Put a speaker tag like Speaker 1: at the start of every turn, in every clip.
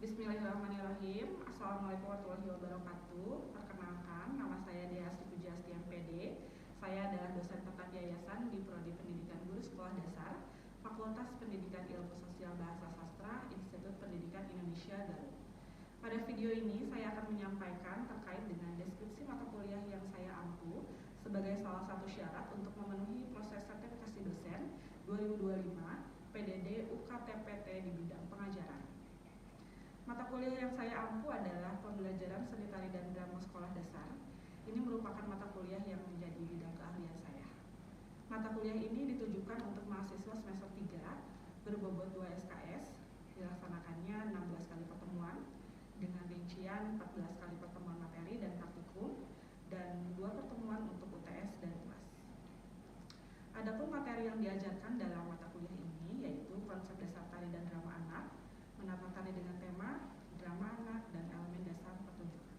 Speaker 1: Bismillahirrahmanirrahim. Assalamualaikum warahmatullahi wabarakatuh. Perkenalkan, nama saya Dea Asti Pujiasti MPD. Saya adalah dosen tetap yayasan di Prodi Pendidikan Guru Sekolah Dasar, Fakultas Pendidikan Ilmu Sosial Bahasa Sastra, Institut Pendidikan Indonesia Garut. Pada video ini saya akan menyampaikan terkait dengan deskripsi mata kuliah yang saya ampu sebagai salah satu syarat untuk memenuhi proses sertifikasi dosen 2025 PDD UKTPT di bidang pengajaran. Mata kuliah yang saya ampu adalah pembelajaran seni tari dan drama sekolah dasar. Ini merupakan mata kuliah yang menjadi bidang keahlian saya. Mata kuliah ini ditujukan untuk mahasiswa semester 3 berbobot 2 SKS, dilaksanakannya 16 kali pertemuan dengan rincian 14 kali pertemuan materi dan praktikum dan 2 pertemuan untuk UTS dan UAS. Adapun materi yang diajarkan dalam mata kuliah ini yaitu konsep dasar tari dan drama anak, menata tari dengan tema, drama anak, dan elemen dasar pertunjukan.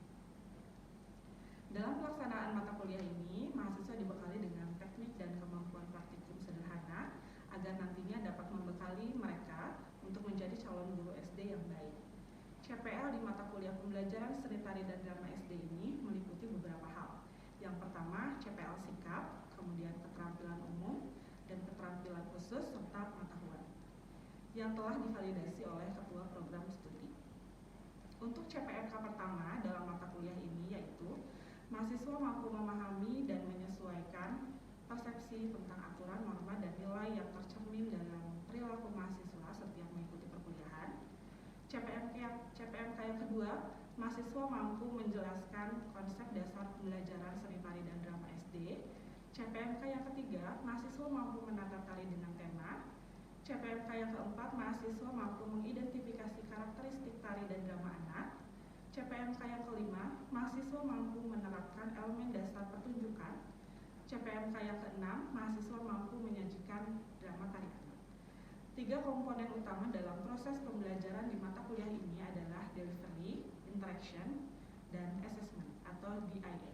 Speaker 1: Dalam pelaksanaan mata kuliah ini, mahasiswa dibekali dengan teknik dan kemampuan praktikum sederhana agar nantinya dapat membekali mereka untuk menjadi calon guru SD yang baik. CPL di mata kuliah pembelajaran seni tari dan drama SD ini meliputi beberapa hal. Yang pertama, CPL sikap, kemudian keterampilan umum, dan keterampilan khusus serta pengetahuan yang telah divalidasi oleh Ketua Program Studi. Untuk CPMK pertama dalam mata kuliah ini yaitu mahasiswa mampu memahami dan menyesuaikan persepsi tentang aturan, norma, dan nilai yang tercermin dalam perilaku mahasiswa setiap mengikuti perkuliahan. CPMK yang kedua, mahasiswa mampu menjelaskan konsep dasar pembelajaran seni tari dan drama SD. CPMK yang ketiga, mahasiswa mampu menata tari dengan tema. CPMK yang keempat, mahasiswa mampu mengidentifikasi karakteristik tari dan drama anak. CPMK yang kelima, mahasiswa mampu menerapkan elemen dasar pertunjukan. CPMK yang keenam, mahasiswa mampu menyajikan drama tari anak. 3 komponen utama dalam proses pembelajaran di mata kuliah ini adalah delivery, interaction, dan assessment atau DIA.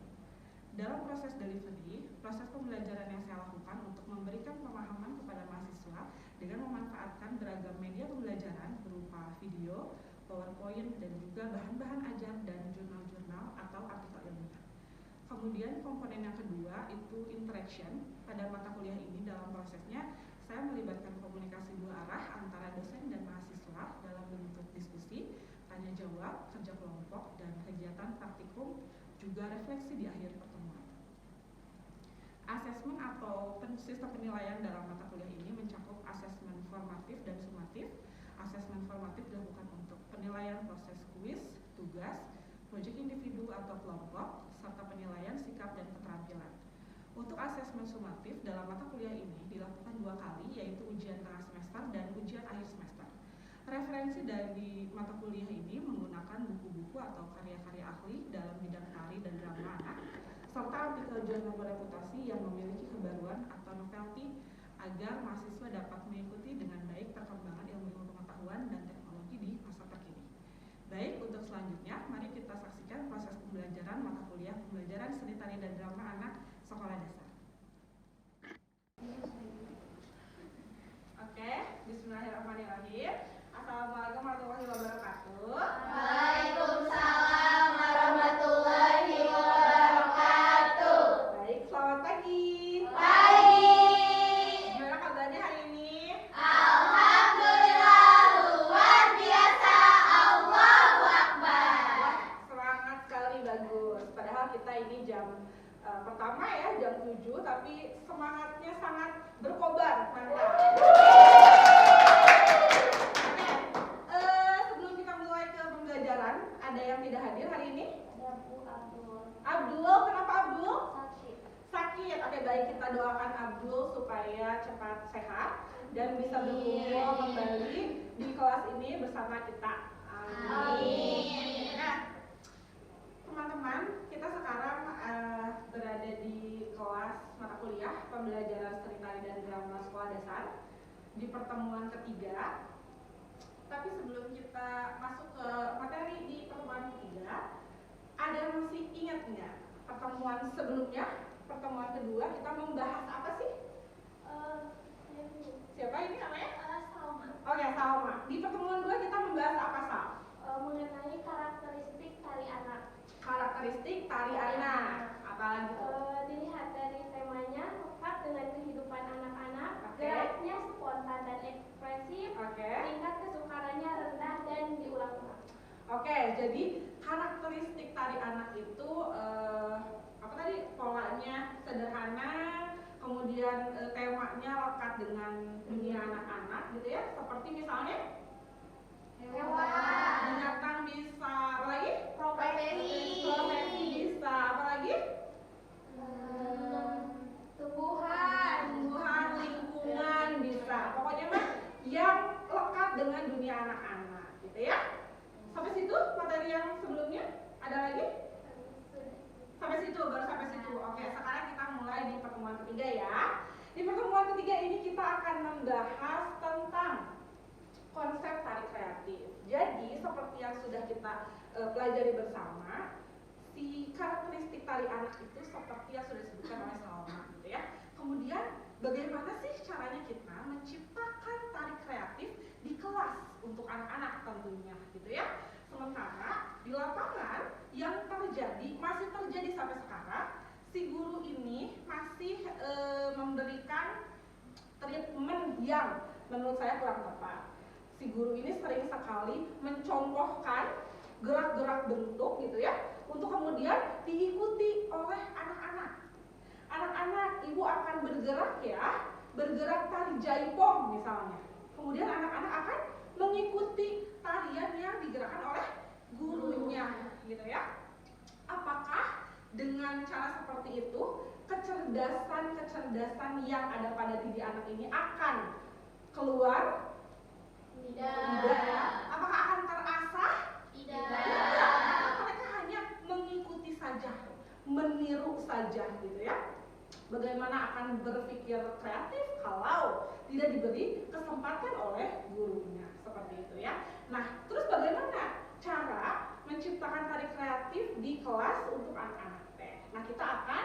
Speaker 1: Dalam proses delivery, proses pembelajaran yang saya lakukan untuk memberikan pemahaman kepada mahasiswa dengan memanfaatkan beragam media pembelajaran berupa video, PowerPoint, dan juga bahan-bahan ajar dan jurnal-jurnal atau artikel ilmiah. Kemudian komponen yang kedua itu interaction. Pada mata kuliah ini dalam prosesnya saya melibatkan komunikasi dua arah antara dosen dan mahasiswa dalam bentuk diskusi, tanya jawab, kerja kelompok, dan kegiatan praktikum juga refleksi di akhir pertemuan. Asesmen atau sistem penilaian dalam mata kuliah ini mencakup asesmen formatif dan sumatif. Asesmen formatif dilakukan untuk penilaian proses kuis, tugas, proyek individu atau kelompok, serta penilaian sikap dan keterampilan. Untuk asesmen sumatif dalam mata kuliah ini dilakukan 2 kali, yaitu ujian tengah semester dan ujian akhir semester. Referensi dari mata kuliah ini menggunakan buku-buku atau karya-karya ahli dalam bidang tari dan drama anak, serta artikel jurnal bereputasi yang memiliki kebaruan atau novelty agar mahasiswa dapat mengikuti dengan baik perkembangan ilmu pengetahuan dan teknologi di masa terkini. Baik, untuk selanjutnya, mari kita saksikan proses pembelajaran mata kuliah pembelajaran seni tari dan drama anak sekolah dasar. Oke, bismillahirrahmanirrahim. Assalamualaikum warahmatullahi wabarakatuh.
Speaker 2: Waalaikumsalam warahmatullahi wabarakatuh.
Speaker 1: Baik, selamat pagi.
Speaker 2: Pagi.
Speaker 1: Gimana kabarnya hari ini?
Speaker 2: Alhamdulillah luar biasa. Allahu Akbar.
Speaker 1: Semangat sekali, bagus. Padahal kita ini jam pertama ya, jam 7, tapi semangatnya sangat berkobar. Mantap. Sebelum kita mulai ke pembelajaran, ada yang tidak hadir hari ini?
Speaker 2: Ada Bu Abdul.
Speaker 1: Abdul, kenapa Abdul?
Speaker 2: Sakit.
Speaker 1: Sakit. Oke, baik, kita doakan Abdul supaya cepat sehat dan bisa berkumpul kembali di kelas ini bersama kita.
Speaker 2: Amin.
Speaker 1: Nah, teman-teman, kita sekarang berada di kelas mata kuliah pembelajaran seni tari dan drama sekolah dasar di pertemuan ketiga. Tapi sebelum kita masuk ke materi di pertemuan ketiga, ada yang masih ingat nggak pertemuan sebelumnya, pertemuan kedua kita membahas apa sih? Siapa ini namanya?
Speaker 2: Salma.
Speaker 1: Oke, Salma. Di pertemuan 2 kita membahas apa, Sal? jadi karakteristik tari anak itu apa tadi, polanya sederhana, kemudian temanya lekat dengan dunia anak-anak gitu ya, seperti misalnya
Speaker 2: hewan,
Speaker 1: binatang bisa, apa lagi?
Speaker 2: profesi,
Speaker 1: Bisa, apa lagi?
Speaker 2: tumbuhan,
Speaker 1: Lingkungan bisa. Pokoknya mah yang lekat dengan dunia anak-anak gitu ya. Sampai situ materi yang sebelumnya? Ada lagi? Sampai situ, baru sampai situ. Oke, sekarang kita mulai di pertemuan ketiga ya. Di pertemuan ketiga ini kita akan membahas tentang konsep tari kreatif. Jadi seperti yang sudah kita pelajari bersama, si karakteristik tari anak itu seperti yang sudah disebutkan oleh Salma gitu ya. Kemudian bagaimana sih caranya kita menciptakan tari kreatif di kelas untuk anak-anak tentunya gitu ya. Sementara di lapangan yang masih terjadi sampai sekarang, si guru ini masih memberikan treatment yang menurut saya kurang tepat. Si guru ini sering sekali mencontohkan gerak-gerak bentuk gitu ya, untuk kemudian diikuti oleh anak-anak. Anak-anak, ibu akan bergerak ya, bergerak tari jaipong misalnya. Kemudian anak-anak akan mengikuti tarian yang digerakkan oleh gurunya gitu ya. Apakah dengan cara seperti itu kecerdasan yang ada pada diri anak ini akan keluar? Tidak ya. Apakah akan terasah?
Speaker 2: Tidak.
Speaker 1: Mereka hanya mengikuti saja, meniru saja gitu ya. Bagaimana akan berpikir kreatif kalau tidak diberi kesempatan oleh gurunya, seperti itu ya. Nah, terus bagaimana cara menciptakan tari kreatif di kelas untuk anak-anak teh? Nah, kita akan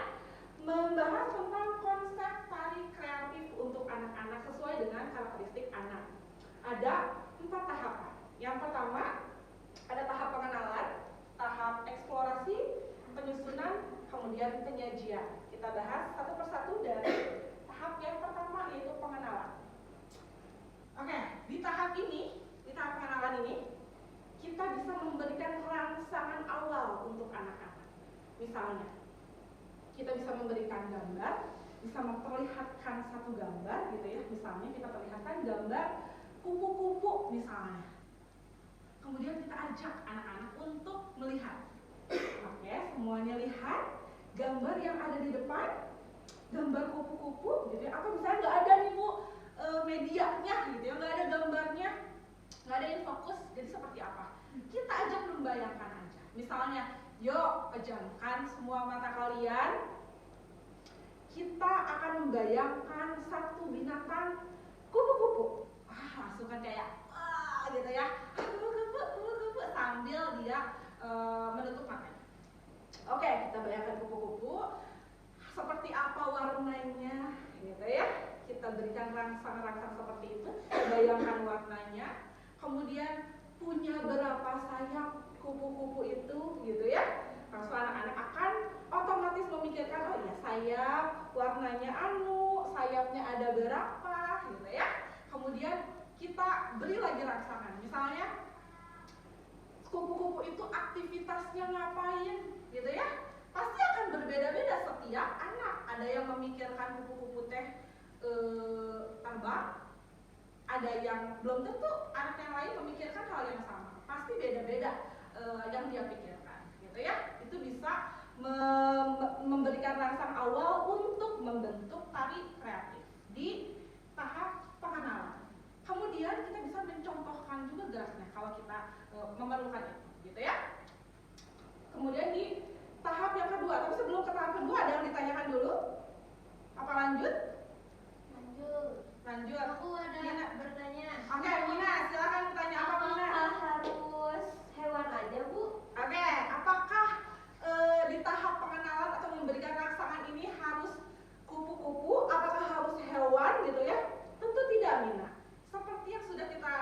Speaker 1: membahas tentang konsep tari kreatif untuk anak-anak sesuai dengan karakteristik anak. Ada 4 tahapan. Yang pertama, ada tahap pengenalan, tahap eksplorasi, penyusunan, kemudian penyajian. Kita bahas satu persatu dari tahap yang pertama, yaitu pengenalan. Oke, di tahap pengenalan ini, kita bisa memberikan rangsangan awal untuk anak-anak. Misalnya, kita bisa memberikan gambar, bisa memperlihatkan satu gambar gitu ya. Misalnya kita perlihatkan gambar kupu-kupu misalnya. Kemudian kita ajak anak-anak untuk melihat. Oke, semuanya lihat gambar yang ada di depan, gambar kupu-kupu gitu ya. Atau misalnya nggak ada nih Bu medianya gitu ya, nggak ada gambarnya, nggak ada yang fokus, jadi seperti apa? Kita ajak membayangkan aja. Misalnya, yuk pejamkan semua mata kalian. Kita akan membayangkan satu binatang kupu-kupu. Langsung kan kayak gitu ya, kupu-kupu sambil dia menutup matanya. Oke, kita bayangkan kupu-kupu seperti apa warnanya gitu ya. Kita berikan rangsang-rangsang seperti itu, bayangkan warnanya. Kemudian punya berapa sayap kupu-kupu itu gitu ya. Langsung anak-anak akan otomatis memikirkan, oh iya sayap warnanya sayapnya ada berapa gitu ya. Kemudian kita beri lagi rangsangan. Misalnya kupu-kupu itu aktivitasnya ngapain gitu ya. Pasti akan berbeda-beda setiap anak. Ada yang memikirkan kupu-kupu teh terbang, ada yang belum tentu anak yang lain memikirkan hal yang sama. Pasti beda-beda yang dia pikirkan gitu ya. Itu bisa memberikan rangsang awal untuk membentuk tari kreatif di tahap pengenalan. Kemudian kita bisa mencontohkan juga geraknya kalau kita memerlukan itu gitu ya. Kemudian di tahap yang kedua, tapi sebelum ke tahap kedua ada yang ditanyakan dulu? Apa lanjut? Lanjut.
Speaker 2: Aku ada
Speaker 1: Mina
Speaker 2: bertanya.
Speaker 1: Oke, Mina, silakan bertanya apa Mina?
Speaker 2: Apakah harus hewan aja Bu?
Speaker 1: Oke, apakah di tahap pengenalan atau memberikan rangsangan ini harus kupu-kupu? Apakah harus hewan gitu ya? Tentu tidak, Mina. Seperti yang sudah kita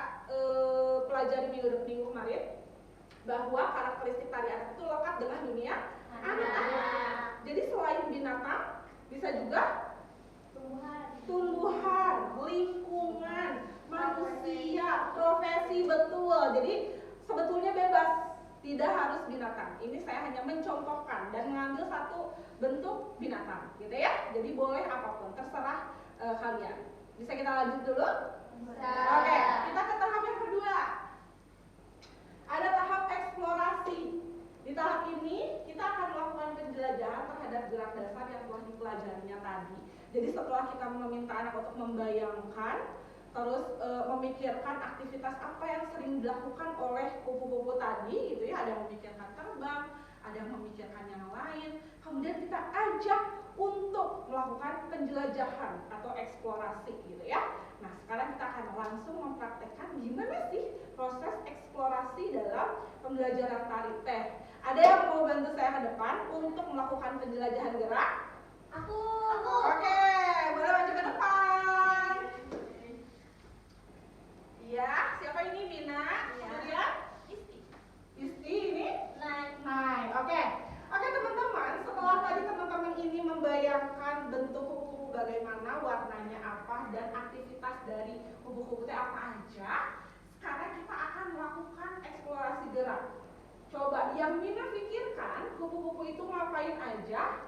Speaker 1: pelajari minggu kemarin, bahwa karakteristik tari anak itu lekat dengan dunia anak-anak. Jadi selain binatang, bisa juga tumbuhan, lingkungan, manusia, profesi, betul. Jadi sebetulnya bebas Tidak harus binatang. Ini saya hanya mencontohkan dan mengambil satu bentuk binatang, gitu ya. Jadi boleh apapun, terserah kalian. Bisa kita lanjut dulu?
Speaker 2: Bisa.
Speaker 1: Oke, kita ke tahap yang kedua. Ada tahap eksplorasi. Di tahap ini kita akan melakukan penjelajahan terhadap gerak dasar yang telah dipelajarinya tadi. Jadi setelah kita meminta anak untuk membayangkan, terus memikirkan aktivitas apa yang sering dilakukan oleh kupu-kupu tadi, gitu ya. Ada yang memikirkan terbang, ada yang memikirkan yang lain. Kemudian kita ajak untuk melakukan penjelajahan atau eksplorasi, gitu ya. Nah, sekarang kita akan langsung mempraktekkan gimana sih proses eksplorasi dalam pembelajaran tari teh. Ada yang mau bantu saya ke depan untuk melakukan penjelajahan gerak?
Speaker 2: Aku.
Speaker 1: Oke, boleh maju ke depan. Iya, siapa ini? Mina?
Speaker 2: Iya.
Speaker 1: Kemudian? Isti ini? Nai. Oke, teman-teman, setelah tadi teman-teman ini membayangkan bentuk kupu-kupu bagaimana, warnanya apa, dan aktivitas dari kupu-kupu itu apa aja, sekarang kita akan melakukan eksplorasi gerak. Coba yang Mina pikirkan, kupu-kupu itu ngapain aja?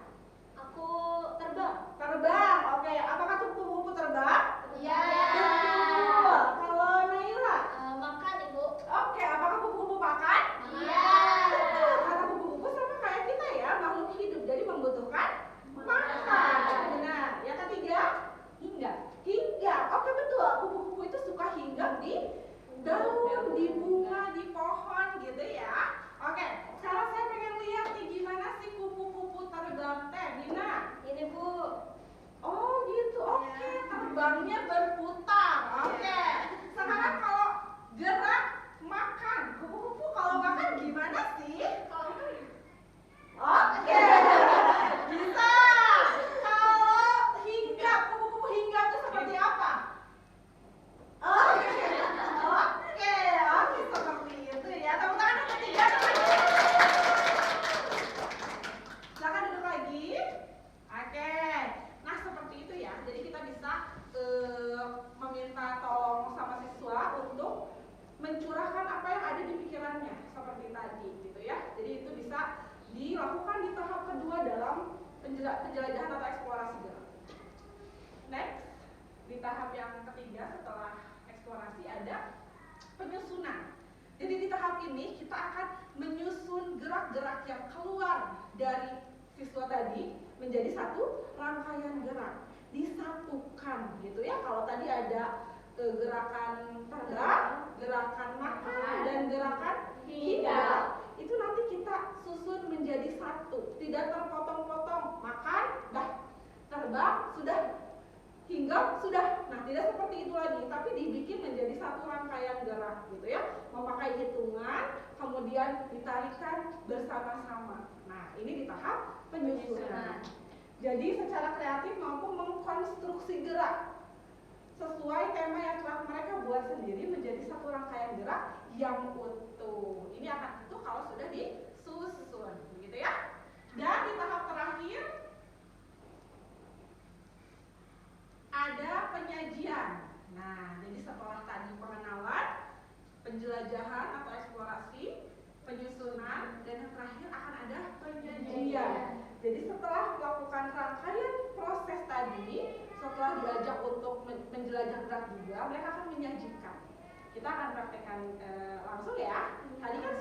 Speaker 2: Aku terbang.
Speaker 1: Terbang. Oke, apakah kupu-kupu terbang?
Speaker 2: Iya.
Speaker 1: Betul. Kalau Naila?
Speaker 2: Makan, Ibu.
Speaker 1: Oke, apakah kupu-kupu makan?
Speaker 2: Iya.
Speaker 1: Betul, karena kupu-kupu sama kayak kita ya, makhluk hidup, jadi membutuhkan makan. Benar. Yang ketiga, hinggap. Oke, betul. Kupu-kupu itu suka hinggap di daun, di bunga, di pohon, gitu ya. Oke, sekarang saya pengen lihat nih gimana sih kupu-kupu terbang teh, Nina.
Speaker 2: Ini, Bu.
Speaker 1: Oh gitu, oke. Terbangnya berputar. Oke. Sekarang kalau gerak makan, kupu-kupu kalau makan gimana sih? Oke. Bisa. Kalau hinggap, kupu-kupu hinggap itu seperti apa? Oke, seperti itu ya. Tepuk tangan yang ketiga, teman-teman. Silakan duduk lagi. Oke. Nah, seperti itu ya. Jadi kita bisa meminta tolong sama siswa untuk mencurahkan apa yang ada di pikirannya seperti tadi, gitu ya. Jadi itu bisa dilakukan di tahap kedua dalam penjelajahan atau eksplorasi gerak. Next, di tahap yang ketiga setelah eksplorasi ada penyusunan. Jadi di tahap ini kita akan menyusun gerak-gerak yang keluar dari siswa tadi menjadi satu rangkaian gerak, disatukan, gitu ya. Kalau tadi ada gerakan terbang, gerakan makan, dan gerakan hinggap, itu nanti kita susun menjadi satu, tidak terpotong-potong. Makan, terbang, sudah. Hinggap, sudah. Nah, tidak seperti itu lagi, tapi dibikin menjadi satu rangkaian gerak, gitu ya. Memakai hitungan, kemudian ditarikan bersama-sama. Nah, ini di tahap penyusunan. Jadi secara kreatif mampu mengkonstruksi gerak sesuai tema yang telah mereka buat sendiri menjadi satu rangkaian gerak yang utuh. Ini akan utuh kalau sudah disusun, begitu ya. Dan di tahap terakhir ada penyajian. Nah, jadi setelah tadi pengenalan, penjelajahan atau eksplorasi, penyusunan, dan yang terakhir akan ada penyajian. Jadi setelah melakukan rangkaian proses tadi, setelah diajak untuk menjelajah gerak juga, mereka akan menyajikan. Kita akan praktekkan langsung ya. Tadi kan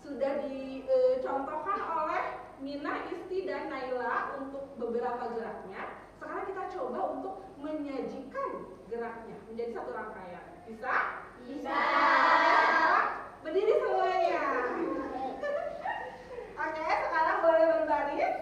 Speaker 1: sudah dicontohkan oleh Mina, Isti, dan Naila untuk beberapa geraknya. Sekarang kita coba untuk menyajikan geraknya menjadi satu rangkaian. Bisa?
Speaker 2: Bisa.
Speaker 1: Berdiri semuanya. Oke, sekarang boleh berbaris.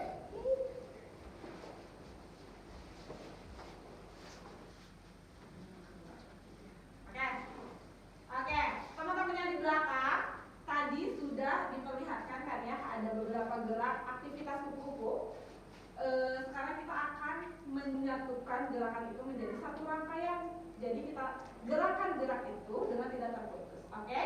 Speaker 1: Oke, teman-teman yang di belakang tadi sudah diperlihatkan kan ya, ada beberapa gerak aktivitas kupu-kupu. Sekarang kita akan menyatukan gerakan itu menjadi satu rangkaian. Jadi kita gerakan gerak itu dengan tidak terputus. Oke?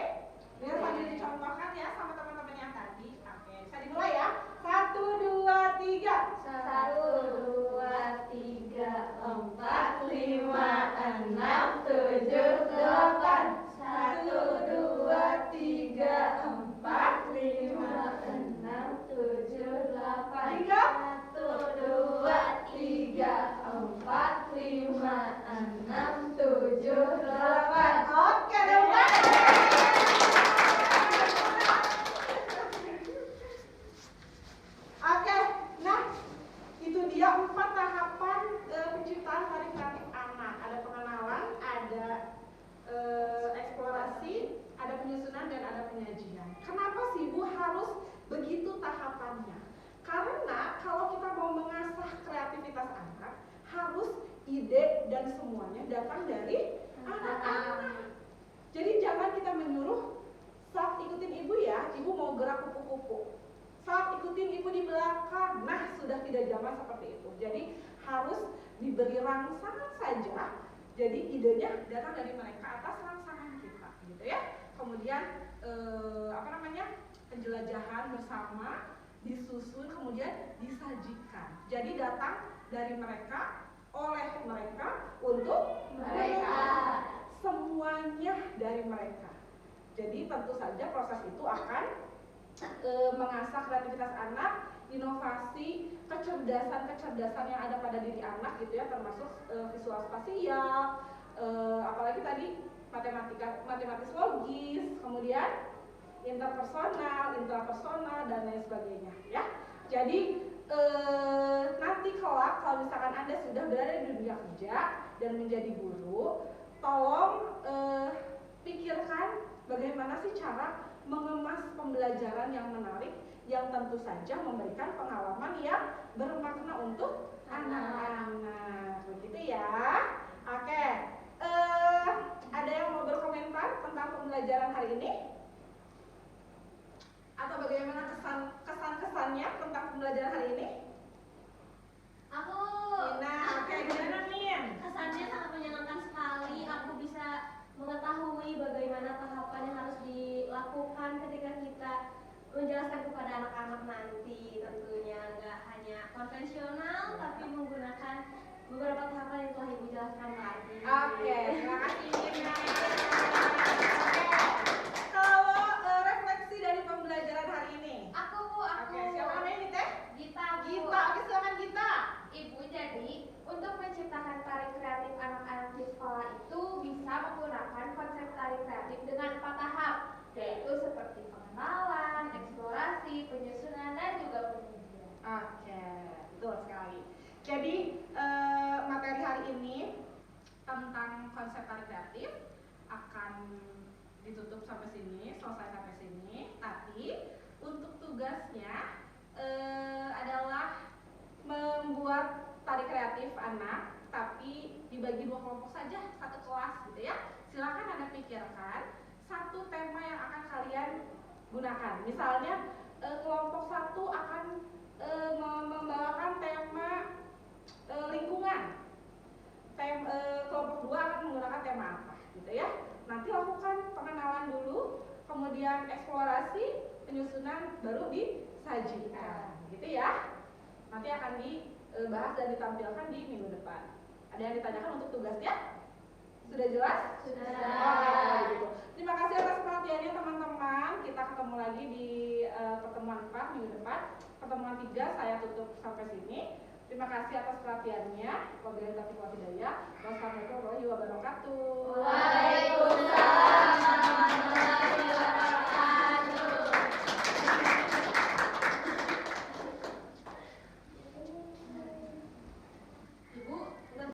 Speaker 1: Biar sambil dicontohkan ya sama teman-teman yang tadi. Oke, bisa dimulai ya. 1, 2, 3.
Speaker 2: 1, 2, 3, 4, 5, 6, 7, 8.
Speaker 1: 1, 2, 3, 4, 5,
Speaker 2: delapan.
Speaker 1: Tiga.
Speaker 2: 1, 2, 3, 4, 5, 6, 7, 8.
Speaker 1: Oke, teman. Oke, nah itu dia 4 tahapan penciptaan tari kreatif anak. Ada pengenalan, ada eksplorasi, ada penyusunan, dan ada penyajian. Kenapa sih Bu harus begitu tahapannya? Karena kalau kita mau mengasah kreativitas anak, harus ide dan semuanya datang dari anak-anak. Jadi jangan kita menyuruh, sok ikutin ibu ya, ibu mau gerak kupu-kupu. Sok ikutin ibu di belakang. Nah, sudah tidak zaman seperti itu. Jadi harus diberi rangsangan saja. Jadi idenya datang dari mereka atas rangsangan kita, gitu ya. Kemudian penjelajahan bersama, disusun, kemudian disajikan. Jadi datang dari mereka, oleh mereka, untuk mereka. Semuanya dari mereka. Jadi tentu saja proses itu akan mengasah kreativitas anak, inovasi, kecerdasan yang ada pada diri anak gitu ya, termasuk visual spasial, apalagi tadi matematis logis, kemudian interpersonal, intrapersonal, dan lain sebagainya ya. Jadi nanti kelak kalau misalkan Anda sudah berada di dunia kerja dan menjadi guru, tolong pikirkan bagaimana sih cara mengemas pembelajaran yang menarik, yang tentu saja memberikan pengalaman yang bermakna untuk anak-anak. Begitu ya. Oke. Ada yang mau berkomentar tentang pembelajaran hari ini? Atau bagaimana kesan-kesannya tentang pembelajaran hari ini?
Speaker 2: Aku
Speaker 1: Oke, gimana nih?
Speaker 2: kesannya sangat menyenangkan sekali. Aku bisa mengetahui bagaimana tahapan yang harus dilakukan ketika kita menjelaskan kepada anak-anak nanti. Tentunya nggak hanya konvensional, tapi menggunakan beberapa tahapan yang telah Ibu jelaskan tadi.
Speaker 1: Oke, terima kasih Nina. Kalau refleksi dari pembelajaran hari ini?
Speaker 2: Aku.
Speaker 1: Oke, siapa namanya nih Teh?
Speaker 2: Gita, Bu.
Speaker 1: Gita, oke silakan Gita.
Speaker 2: Ibu, jadi untuk menciptakan tari kreatif anak-anak di sekolah itu bisa menggunakan konsep tari kreatif dengan 4 tahap, yaitu seperti pengenalan, eksplorasi, penyusunan, dan juga penyajian.
Speaker 1: Oke, betul sekali. Jadi materi hari ini tentang konsep tari kreatif akan ditutup sampai sini, selesai sampai sini. Tapi untuk tugasnya adalah membuat tari kreatif anak, tapi dibagi 2 kelompok saja, 1 kelas gitu ya. Silakan Anda pikirkan 1 tema yang akan kalian gunakan. Misalnya kelompok 1 akan membawakan tema lingkungan. Kelompok 2 akan menggunakan tema apa gitu ya. Nanti lakukan pengenalan dulu, kemudian eksplorasi, penyusunan, baru disajikan gitu ya. Nanti akan dibahas dan ditampilkan di minggu depan. Ada yang ditanyakan untuk tugasnya? Sudah jelas?
Speaker 2: Sudah.
Speaker 1: Oke, gitu. Terima kasih atas perhatiannya teman-teman. Kita ketemu lagi di pertemuan 4 minggu depan. Pertemuan 3 saya tutup sampai sini. Terima kasih atas perhatiannya. Wabillahi taufiq wal hidayah. Wassalamualaikum warahmatullahi wabarakatuh.